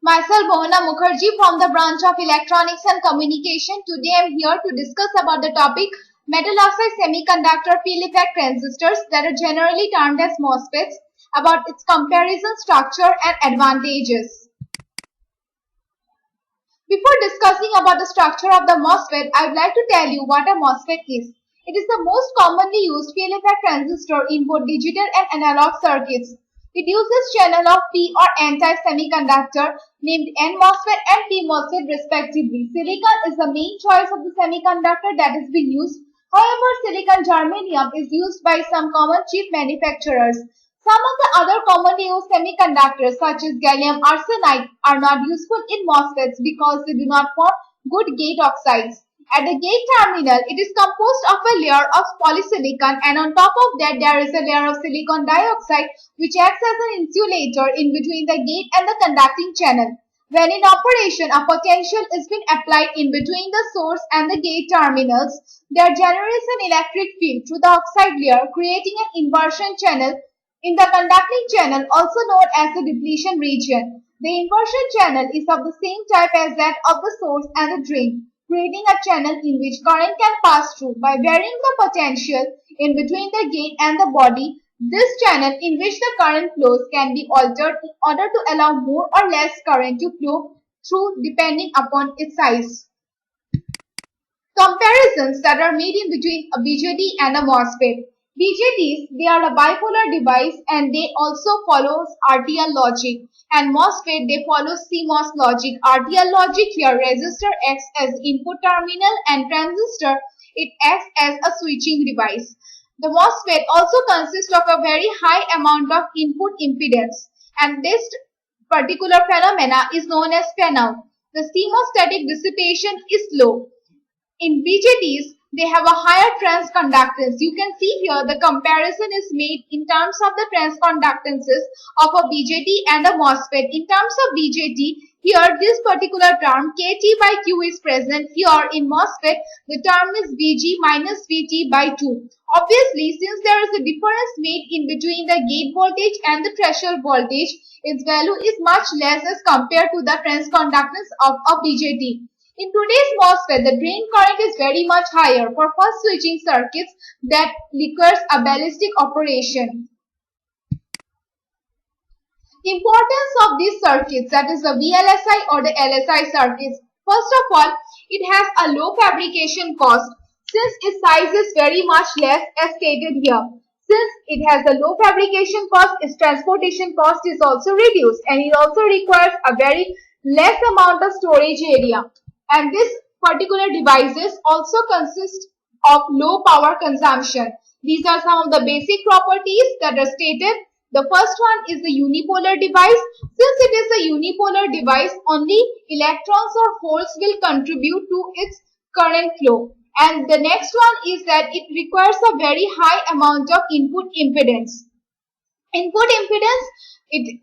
Myself Bhavana Mukherjee from the branch of Electronics and Communication. Today I am here to discuss about the topic metal oxide semiconductor field effect transistors that are generally termed as MOSFETs, about its comparison, structure and advantages. Before discussing about the structure of the MOSFET, I would like to tell you what a MOSFET is. It is the most commonly used field effect transistor in both digital and analog circuits. It uses channel of P or N-type semiconductor named N-MOSFET and P-MOSFET respectively. Silicon is the main choice of the semiconductor that is being used. However, silicon germanium is used by some common chip manufacturers. Some of the other commonly used semiconductors such as gallium arsenide are not useful in MOSFETs because they do not form good gate oxides. At the gate terminal, it is composed of a layer of polysilicon, and on top of that there is a layer of silicon dioxide which acts as an insulator in between the gate and the conducting channel. When in operation, a potential is being applied in between the source and the gate terminals. There generates an electric field through the oxide layer, creating an inversion channel in the conducting channel, also known as the depletion region. The inversion channel is of the same type as that of the source and the drain, creating a channel in which current can pass through. By varying the potential in between the gate and the body, this channel in which the current flows can be altered in order to allow more or less current to flow through depending upon its size. Comparisons that are made in between a BJT and a MOSFET. BJTs, they are a bipolar device and they also follows RTL logic, and MOSFET, they follow CMOS logic. RTL logic, here resistor acts as input terminal and transistor, it acts as a switching device. The MOSFET also consists of a very high amount of input impedance, and this particular phenomena is known as fan-out. The CMOS static dissipation is low. In BJTs, they have a higher transconductance. You can see here the comparison is made in terms of the transconductances of a BJT and a MOSFET. In terms of BJT, here this particular term KT by Q is present. Here in MOSFET, the term is VG minus VT by 2. Obviously, since there is a difference made in between the gate voltage and the threshold voltage, its value is much less as compared to the transconductance of a BJT. In today's MOSFET, the drain current is very much higher for fast switching circuits that requires a ballistic operation. Importance of these circuits, that is the VLSI or the LSI circuits. First of all, it has a low fabrication cost since its size is very much less as stated here. Since it has a low fabrication cost, its transportation cost is also reduced, and it also requires a very less amount of storage area. And this particular devices also consist of low power consumption. These are some of the basic properties that are stated. The first one is the unipolar device. Since it is a unipolar device, only electrons or holes will contribute to its current flow. And the next one is that it requires a very high amount of input impedance. Input impedance,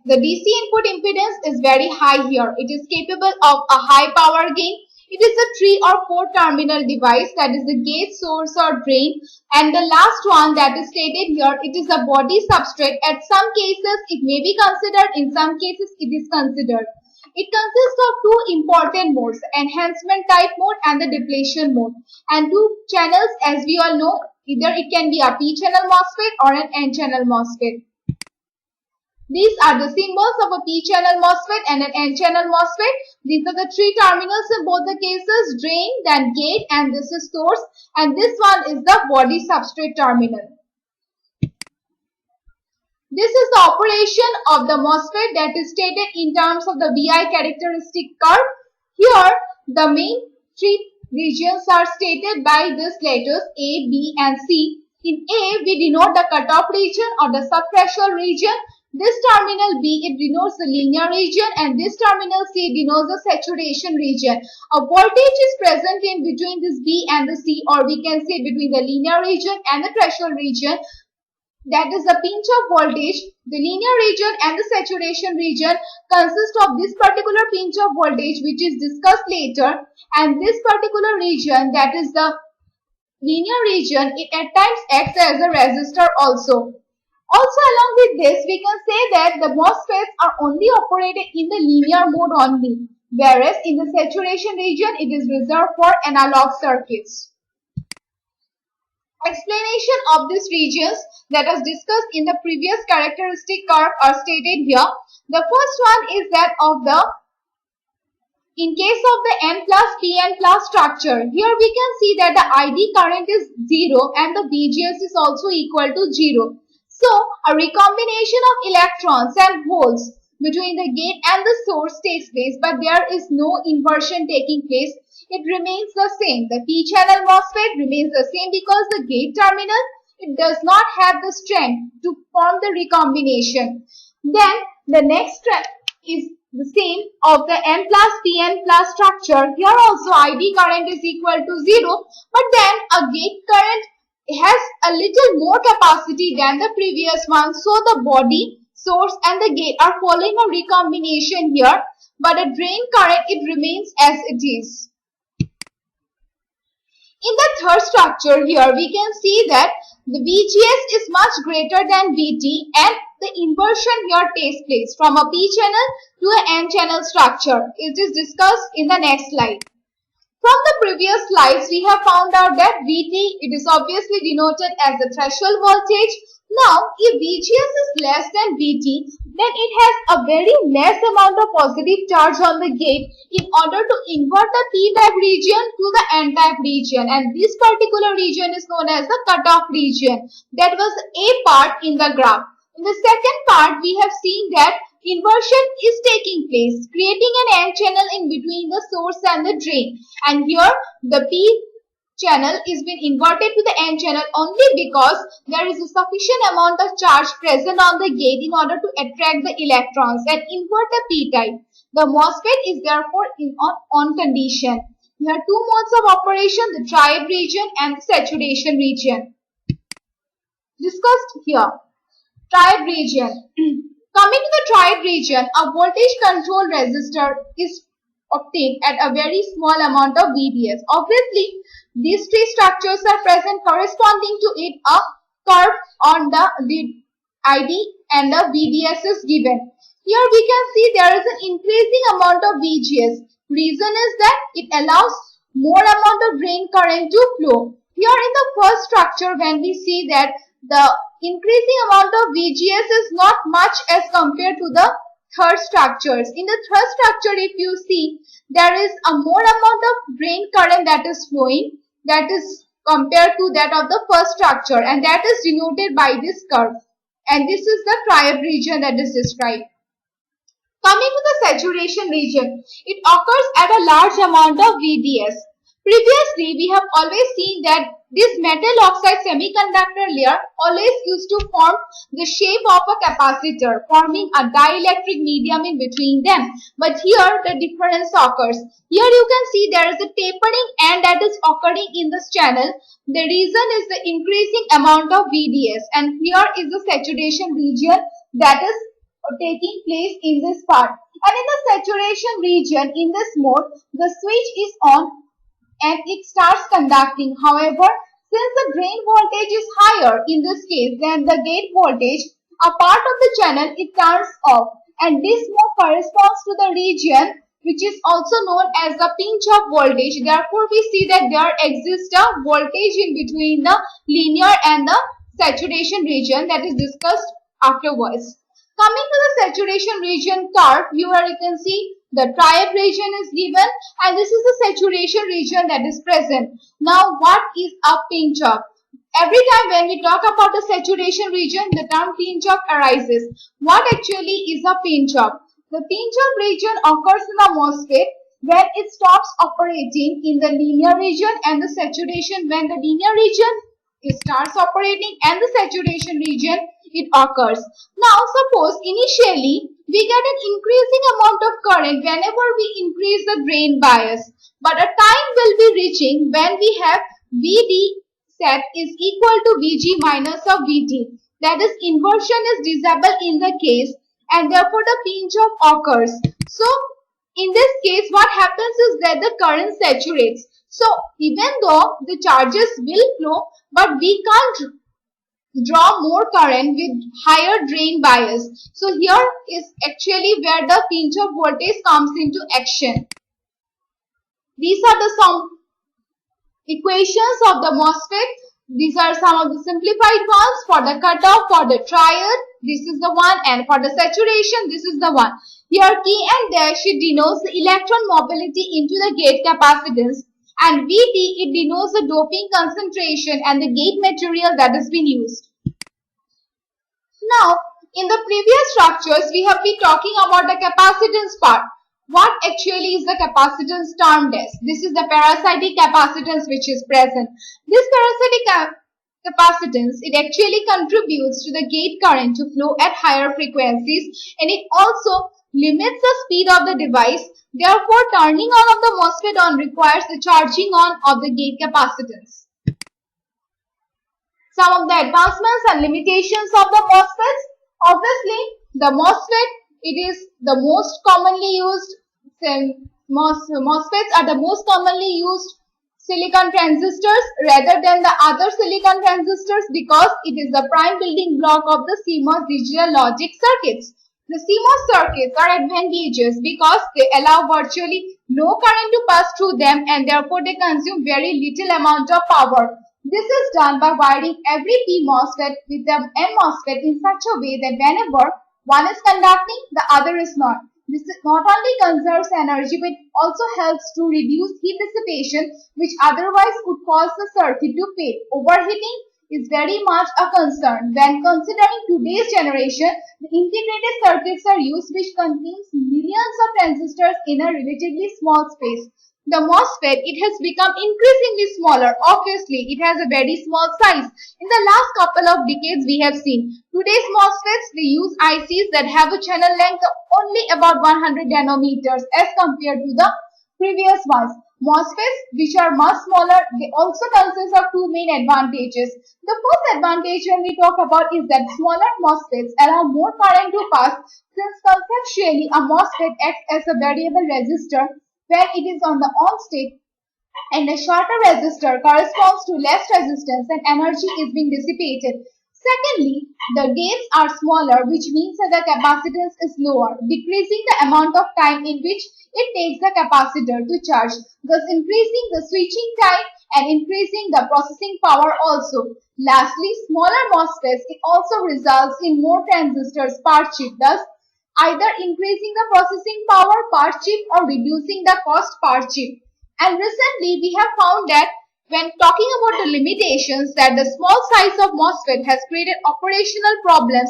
the DC input impedance is very high here. It is capable of a high power gain. It is a 3 or 4 terminal device, that is the gate, source or drain. And the last one that is stated here, it is a body substrate. At some cases it may be considered, in some cases it is considered. It consists of two important modes, enhancement type mode and the depletion mode. And two channels, as we all know, either it can be a P channel MOSFET or an N channel MOSFET. These are the symbols of a P-channel MOSFET and an N-channel MOSFET. These are the three terminals in both the cases, drain, then gate, and this is source. And this one is the body substrate terminal. This is the operation of the MOSFET that is stated in terms of the VI characteristic curve. Here, the main three regions are stated by these letters A, B, and C. In A, we denote the cutoff region or the subthreshold region. This terminal B, it denotes the linear region, and this terminal C denotes the saturation region. A voltage is present in between this B and the C, or we can say between the linear region and the threshold region. That is the pinch of voltage. The linear region and the saturation region consist of this particular pinch of voltage which is discussed later, and this particular region, that is the linear region, it at times acts as a resistor also. Also, along with this, we can say that the MOSFETs are only operated in the linear mode only, whereas in the saturation region, it is reserved for analog circuits. Explanation of these regions that was discussed in the previous characteristic curve are stated here. The first one is that of the in case of the N plus PN plus structure, here we can see that the ID current is 0 and the VGS is also equal to 0. So, a recombination of electrons and holes between the gate and the source takes place, but there is no inversion taking place. It remains the same. The P-channel MOSFET remains the same because the gate terminal, it does not have the strength to form the recombination. Then, the next step is the same of the N plus PN plus structure. Here also ID current is equal to 0, but then a gate current has a little more capacity than the previous one. So the body, source and the gate are following a recombination here, but a drain current, it remains as it is. In the third structure here, we can see that the VGS is much greater than VT and the inversion here takes place from a P channel to an N channel structure. It is discussed in the next slide. From the previous slides, we have found out that VT, it is obviously denoted as the threshold voltage. Now, if VGS is less than VT, then it has a very less amount of positive charge on the gate in order to invert the P-type region to the N-type region. And this particular region is known as the cutoff region. That was A part in the graph. In the second part, we have seen that inversion is taking place, creating an N channel in between the source and the drain. And here, the P channel is been inverted to the N channel only because there is a sufficient amount of charge present on the gate in order to attract the electrons and invert the P-type. The MOSFET is therefore on condition. We have two modes of operation, the triad region and the saturation region. Discussed here. Triad region. Coming to the triad region, a voltage control resistor is obtained at a very small amount of VDS. Obviously, these three structures are present corresponding to it. A curve on the ID and the VDS is given. Here we can see there is an increasing amount of VGS. Reason is that it allows more amount of drain current to flow. Here in the first structure, when we see that the increasing amount of VGS is not much as compared to the third structures. In the third structure, if you see, there is a more amount of drain current that is flowing, that is compared to that of the first structure, and that is denoted by this curve. And this is the triad region that is described. Coming to the saturation region, it occurs at a large amount of VDS. Previously, we have always seen that this metal oxide semiconductor layer always used to form the shape of a capacitor, forming a dielectric medium in between them. But here, the difference occurs. Here you can see there is a tapering end that is occurring in this channel. The reason is the increasing amount of VDS, and here is the saturation region that is taking place in this part. And in the saturation region, in this mode, the switch is on and it starts conducting. However, since the drain voltage is higher in this case than the gate voltage, a part of the channel it turns off, and this mode corresponds to the region which is also known as the pinch-off voltage. Therefore, we see that there exists a voltage in between the linear and the saturation region that is discussed afterwards. Coming to the saturation region curve, here you can see the triad region is given and this is the saturation region that is present. Now, what is a pinch-off? Every time when we talk about the saturation region, the term pinch-off arises. What actually is a pinch-off? The pinch-off region occurs in a MOSFET when it stops operating in the linear region and the saturation when the linear region it starts operating and the saturation region it occurs. Now, suppose initially we get an increasing amount of current whenever we increase the drain bias, but a time will be reaching when we have VD set is equal to VG minus of VT. That is, inversion is disabled in the case and therefore the pinch-off occurs. So, in this case, what happens is that the current saturates. So, even though the charges will flow, but we can't draw more current with higher drain bias. So here is actually where the pinch off voltage comes into action. These are the some equations of the MOSFET. These are some of the simplified ones. For the cutoff, for the triode, this is the one, and for the saturation, this is the one. Here K and dash, it denotes the electron mobility into the gate capacitance, and VT, it denotes the doping concentration and the gate material that has been used. Now, in the previous structures, we have been talking about the capacitance part. What actually is the capacitance termed as? This is the parasitic capacitance which is present. This parasitic capacitance, it actually contributes to the gate current to flow at higher frequencies, and it also limits the speed of the device. Therefore, turning on of the MOSFET on requires the charging on of the gate capacitance. Some of the advancements and limitations of the MOSFETs. Obviously, the MOSFET, it is the most commonly used, MOSFETs are the most commonly used silicon transistors rather than the other silicon transistors because it is the prime building block of the CMOS digital logic circuits. The CMOS circuits are advantageous because they allow virtually no current to pass through them, and therefore they consume very little amount of power. This is done by wiring every P MOSFET with the N MOSFET in such a way that whenever one is conducting, the other is not. This not only conserves energy but also helps to reduce heat dissipation, which otherwise would cause the circuit to fail. Overheating is very much a concern. When considering today's generation, the integrated circuits are used which contains millions of transistors in a relatively small space. The MOSFET, it has become increasingly smaller. Obviously, it has a very small size. In the last couple of decades, we have seen today's MOSFETs, they use ICs that have a channel length of only about 100 nanometers as compared to the previous ones. MOSFETs, which are much smaller, they also consist of two main advantages. The first advantage when we talk about is that smaller MOSFETs allow more current to pass, since conceptually a MOSFET acts as a variable resistor where it is on the on state, and a shorter resistor corresponds to less resistance and energy is being dissipated. Secondly, the gates are smaller, which means that the capacitance is lower, decreasing the amount of time in which it takes the capacitor to charge, thus increasing the switching time and increasing the processing power also. Lastly, smaller MOSFETs, it also results in more transistors per chip, thus either increasing the processing power per chip or reducing the cost per chip. And recently we have found that when talking about the limitations, that the small size of MOSFET has created operational problems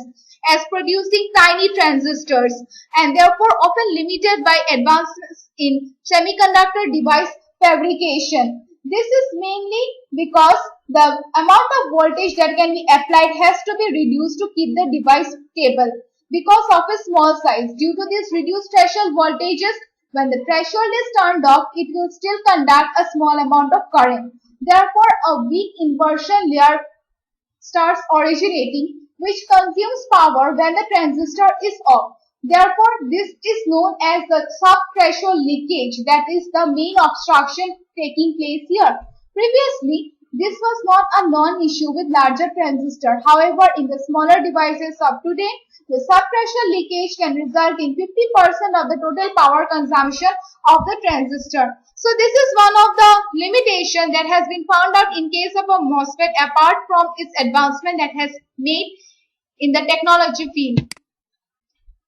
as producing tiny transistors and therefore often limited by advances in semiconductor device fabrication. This is mainly because the amount of voltage that can be applied has to be reduced to keep the device stable. Because of its small size, due to these reduced threshold voltages, when the threshold is turned off, it will still conduct a small amount of current. Therefore, a weak inversion layer starts originating, which consumes power when the transistor is off. Therefore, this is known as the sub-threshold leakage, that is the main obstruction taking place here. Previously, this was not a non-issue with larger transistor. However, in the smaller devices of today, the sub-threshold leakage can result in 50% of the total power consumption of the transistor. So this is one of the limitations that has been found out in case of a MOSFET apart from its advancement that has made in the technology field.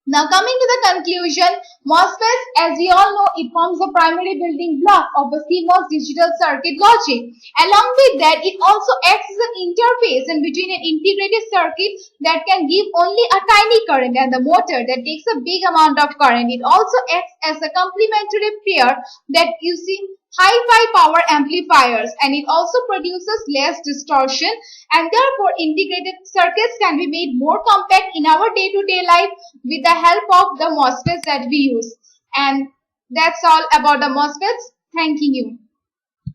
Now coming to the conclusion, MOSFETs, as we all know, it forms the primary building block of the CMOS digital circuit logic. Along with that, it also acts as an interface in between an integrated circuit that can give only a tiny current and the motor that takes a big amount of current. It also acts as a complementary pair that using hi-fi power amplifiers, and it also produces less distortion, and therefore integrated circuits can be made more compact in our day-to-day life with the help of the MOSFETs that we use. And that's all about the MOSFETs. Thanking you.